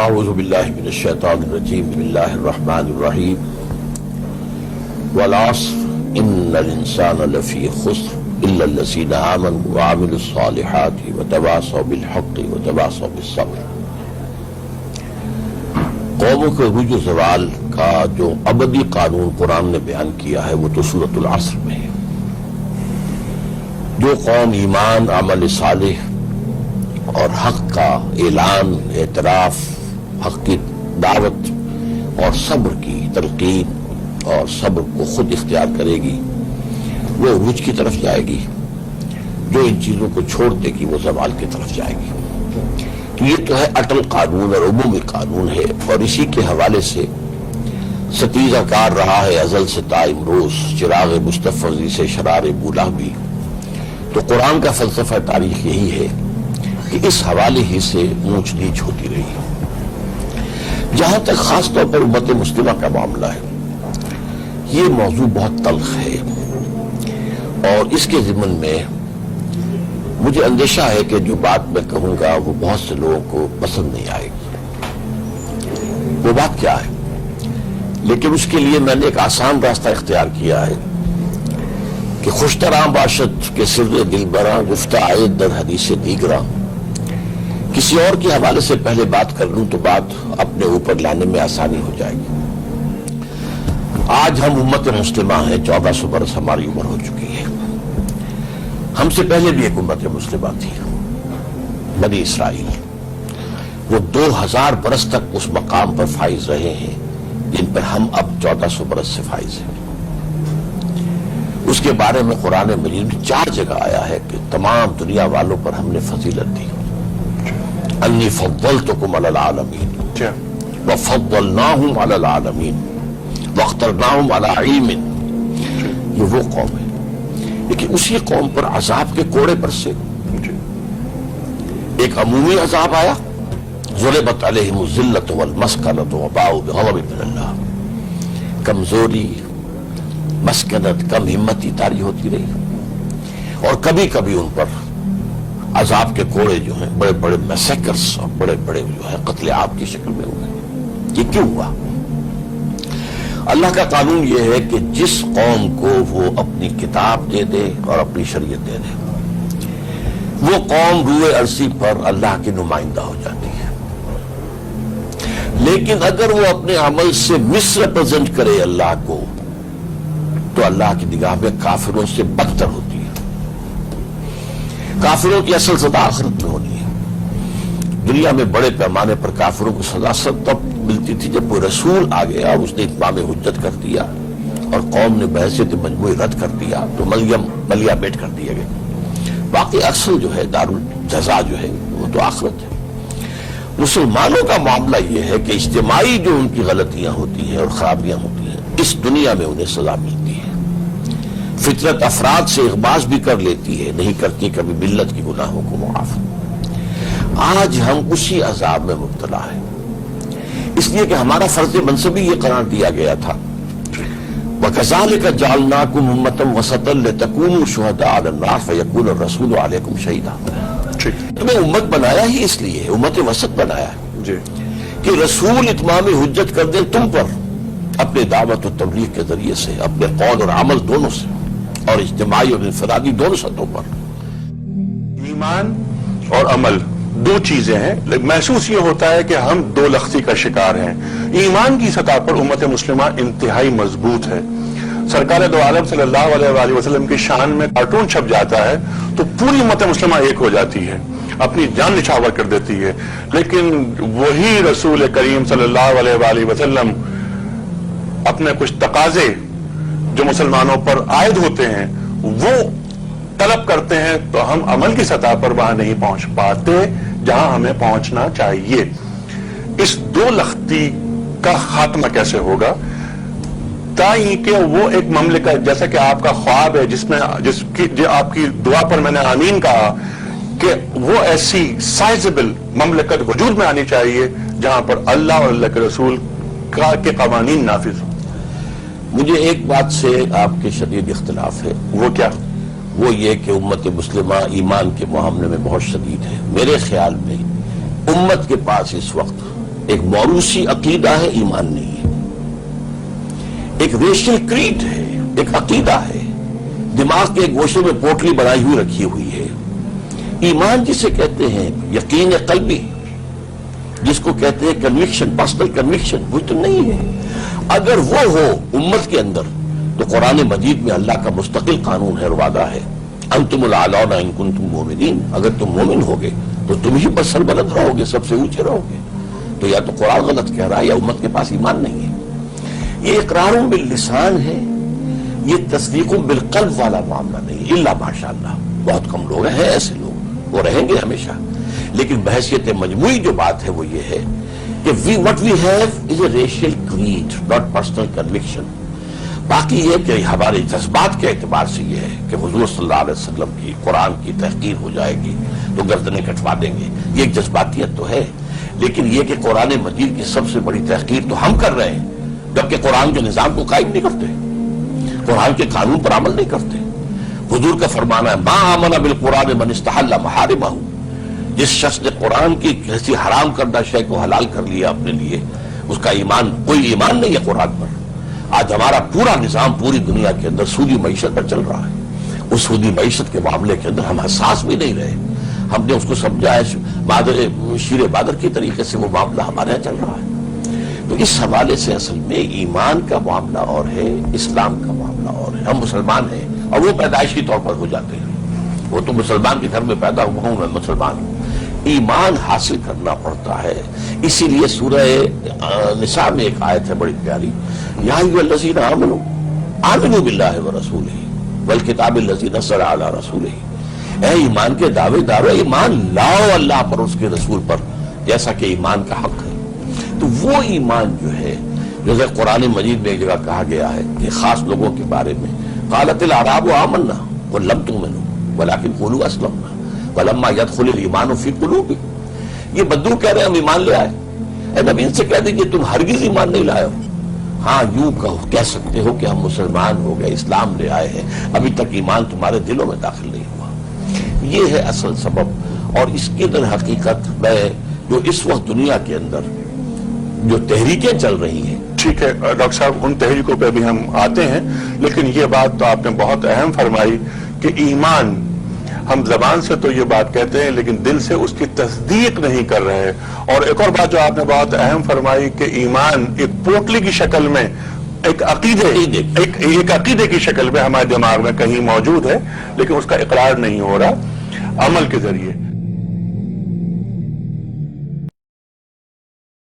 اعوذ باللہ من الشیطان الرجیم بسم اللہ الرحمن الرحیم والعصر ان الانسان لفی خسر الا الذین آمنوا وعملوا الصالحات وتواصوا بالحق وتواصوا بالصبر۔ قوموں کے عروج و زوال کا جو ابدی قانون قرآن نے بیان کیا ہے وہ تو سورۃ العصر میں ہے۔ جو قوم ایمان، عمل صالح اور حق کا اعلان، اعتراف، حق کی دعوت اور صبر کی تلقین اور صبر کو خود اختیار کرے گی وہ عروج کی طرف جائے گی، جو ان چیزوں کو چھوڑ دے گی وہ زوال کی طرف جائے گی۔ تو یہ تو ہے اٹل قانون اور عمومی قانون ہے، اور اسی کے حوالے سے ستیزہ کار رہا ہے ازل سے تا امروز چراغ مستفضی سے شرار بولا بھی۔ تو قرآن کا فلسفہ تاریخ یہی ہے کہ اس حوالے ہی سے اونچ نیچ ہوتی رہی۔ جہاں تک خاص طور پر امت مسلمہ کا معاملہ ہے، یہ موضوع بہت تلخ ہے، اور اس کے ضمن میں مجھے اندیشہ ہے کہ جو بات میں کہوں گا وہ بہت سے لوگوں کو پسند نہیں آئے گی۔ وہ بات کیا ہے؟ لیکن اس کے لیے میں نے ایک آسان راستہ اختیار کیا ہے کہ خوشتراں باشد کے سر دل براں گفتہ آئے در حدیث دیگراں۔ کسی اور کے حوالے سے پہلے بات کر لوں تو بات اپنے اوپر لانے میں آسانی ہو جائے گی۔ آج ہم امت مسلمہ ہیں، 1400 برس ہماری عمر ہو چکی ہے۔ ہم سے پہلے بھی ایک امت مسلمہ تھی، بنی اسرائیل۔ وہ 2000 برس تک اس مقام پر فائز رہے ہیں جن پر ہم اب 1400 برس سے فائز ہیں۔ اس کے بارے میں قرآن مجید میں 4 جگہ آیا ہے کہ تمام دنیا والوں پر ہم نے فضیلت دی۔ انی فضلتکم علی العالمین وفضلناہم علی العالمین واخترناہم علی علم۔ یہ وہ قوم ہے، لیکن اسی قوم پر عذاب کے کوڑے برسے۔ ایک عمومی عذاب آیا، ضربت علیہم الذلۃ والمسکنۃ وباؤوا بغضب من اللہ۔ کمزوری، مسکنت، کم ہمتی طاری ہوتی رہی، اور کبھی کبھی ان پر عذاب کے کوڑے جو ہیں بڑے بڑے میسیکرز اور بڑے بڑے جو ہے قتل عام کی شکل میں ہوئے۔ یہ کیوں ہوا؟ اللہ کا قانون یہ ہے کہ جس قوم کو وہ اپنی کتاب دے دے اور اپنی شریعت دے دے، وہ قوم روئے ارضی پر اللہ کی نمائندہ ہو جاتی ہے۔ لیکن اگر وہ اپنے عمل سے مس ریپرزینٹ کرے اللہ کو، تو اللہ کی نگاہ میں کافروں سے بدتر ہوتی ہے۔ کافروں کی اصل سزا آخرت میں ہونی ہے۔ دنیا میں بڑے پیمانے پر کافروں کو سزا تب ملتی تھی جب کوئی رسول آ گیا اور اس نے اتمام حجت کر دیا اور قوم نے بحثیت مجموعی رد کر دیا تو ملیا بیٹ کر دیا گیا۔ باقی اصل جو ہے دارالجزا جو ہے وہ تو آخرت ہے۔ مسلمانوں کا معاملہ یہ ہے کہ اجتماعی جو ان کی غلطیاں ہوتی ہیں اور خرابیاں ہوتی ہیں، اس دنیا میں انہیں سزا ملتی ہے۔ فطرت افراد سے اغماض بھی کر لیتی ہے، نہیں کرتی کبھی ملت کی گناہوں کو معاف۔ آج ہم اسی عذاب میں مبتلا ہیں، اس لیے کہ ہمارا فرض منصبی یہ قرار دیا گیا تھا، وَكَذَلِكَ جَعَلْنَاكُمْ أُمَّةً وَسَطًا لِتَكُونُوا شُهَدَاءَ عَلَى النَّاسِ فَيَكُونَ الرَّسُولُ عَلَيْكُمْ شَهِيدًا۔ تمہیں امت بنایا ہی اس لیے، امت وسط بنایا ہے کہ رسول اتمام حجت کر دے تم پر، اپنے دعوت و تبلیغ کے ذریعے سے، اپنے قول اور عمل دونوں سے، اور اجتماعی اور انفرادی دونوں سطحوں پر۔ ایمان اور عمل دو چیزیں ہیں، لیکن محسوس یہ ہوتا ہے کہ ہم دو لختی کا شکار ہیں۔ ایمان کی سطح پر امت مسلمہ انتہائی مضبوط ہے۔ سرکار دو عالم صلی اللہ علیہ وآلہ وسلم کی شان میں کارٹون چھپ جاتا ہے تو پوری امت مسلمہ ایک ہو جاتی ہے، اپنی جان نچھاور کر دیتی ہے۔ لیکن وہی رسول کریم صلی اللہ علیہ وآلہ وسلم اپنے کچھ تقاضے جو مسلمانوں پر عائد ہوتے ہیں وہ طلب کرتے ہیں تو ہم عمل کی سطح پر وہاں نہیں پہنچ پاتے جہاں ہمیں پہنچنا چاہیے۔ اس دو لختی کا خاتمہ کیسے ہوگا؟ تاکہ کہ وہ ایک مملکت، جیسا کہ آپ کا خواب ہے جس کی آپ کی دعا پر میں نے آمین کہا، کہ وہ ایسی سائزبل مملکت وجود میں آنی چاہیے جہاں پر اللہ اور اللہ کے رسول کے قوانین نافذ ہوں۔ مجھے ایک بات سے آپ کے شدید اختلاف ہے۔ وہ کیا؟ وہ یہ کہ امت مسلمہ ایمان کے معاملے میں بہت شدید ہے۔ میرے خیال میں امت کے پاس اس وقت ایک موروثی عقیدہ ہے، ایمان نہیں ہے. ایک ریشل کریڈ ہے، ایک عقیدہ ہے، دماغ کے گوشے میں پوٹلی بنائی ہوئی رکھی ہوئی ہے. ایمان جسے کہتے ہیں یقین قلبی، جس کو کہتے ہیں کنوکشن، پرسنل کنوکشن، وہ تو نہیں ہے. اگر وہ ہو امت کے اندر تو قرآن مجید میں اللہ کا مستقل قانون ہے اور وعدہ ہے، انتم الاعلون ان کنتم مؤمنین، اگر تم مومن ہوگے تو تم ہی پر سربلند رہو گے، سب سے اونچے رہو گے. تو یا تو قرآن غلط کہہ رہا ہے یا امت کے پاس ایمان نہیں ہے. یہ اقرار باللسان ہے، یہ تصدیق بالقلب والا معاملہ نہیں. الا ماشاءاللہ بہت کم لوگ ہیں ایسے لوگ، وہ رہیں گے ہمیشہ. لیکن بحیثیت مجموعی جو بات ہے وہ یہ ہے کہ what we have is a racial creed, not personal conviction. باقی یہ کہ ہمارے جذبات کے اعتبار سے یہ ہے کہ حضور صلی اللہ علیہ وسلم کی قرآن کی تحقیر ہو جائے گی تو گردنیں کٹوا دیں گے، یہ ایک جذباتیت تو ہے. لیکن یہ کہ قرآن مجید کی سب سے بڑی تحقیر تو ہم کر رہے ہیں جبکہ قرآن کے نظام کو قائم نہیں کرتے، قرآن کے قانون پر عمل نہیں کرتے. حضور کا فرمانا ہے ما آمن بالقرآن من استحل محارمہ، جس شخص نے قرآن کی کسی حرام کردہ شے کو حلال کر لیا اپنے لیے، اس کا ایمان، کوئی ایمان نہیں ہے قرآن پر. آج ہمارا پورا نظام پوری دنیا کے اندر سودی معیشت پر چل رہا ہے. اس سودی معیشت کے معاملے کے اندر ہم حساس بھی نہیں رہے. ہم نے اس کو سمجھا ہے شیر بادر کی طریقے سے وہ معاملہ ہمارے یہاں چل رہا ہے. تو اس حوالے سے اصل میں ایمان کا معاملہ اور ہے، اسلام کا معاملہ اور ہے. ہم مسلمان ہیں اور وہ پیدائشی طور پر ہو جاتے ہیں. وہ تو مسلمان کے گھر میں پیدا ہوا ہوں، میں مسلمان ہوں. ایمان حاصل کرنا پڑتا ہے. اسی لیے سورہ نساء میں ایک آیت ہے بڑی پیاری، یا ایھا الذین آمنوا آمنوا باللہ ورسولہ والکتاب الذی نزل علی رسولہ. اے ایمان کے دعوے دارو، ایمان لاؤ اللہ پر، اس کے رسول پر، جیسا کہ ایمان کا حق ہے. تو وہ ایمان جو ہے، جیسے قرآن مجید میں ایک جگہ کہا گیا ہے کہ خاص لوگوں کے بارے میں قالت الاعراب آمنا قل لم تؤمنوا ولکن قولوا اسلمنا ولما يدخل الایمان فی قلوبکم. یہ بدو کہہ رہے ہیں ہم ایمان لے آئے. اے نبی ان سے کہہ دیجئے تم ہرگز ایمان نہیں لائے ہو. ہاں یوں کہہ سکتے ہو کہ ہم مسلمان ہو گئے، اسلام لے آئے ہیں، ابھی تک ایمان تمہارے دلوں میں داخل نہیں ہوا. یہ ہے اصل سبب. اور اس کی در حقیقت میں جو اس وقت دنیا کے اندر جو تحریکیں چل رہی ہیں، ٹھیک ہے ڈاکٹر صاحب، ان تحریکوں پہ بھی ہم آتے ہیں، لیکن یہ بات تو آپ نے بہت اہم فرمائی کہ ایمان، ہم زبان سے تو یہ بات کہتے ہیں لیکن دل سے اس کی تصدیق نہیں کر رہے. اور ایک اور بات جو آپ نے بہت اہم فرمائی کہ ایمان ایک پوٹلی کی شکل میں، ایک عقیدے کی شکل میں ہمارے دماغ میں کہیں موجود ہے، لیکن اس کا اقرار نہیں ہو رہا عمل کے ذریعے.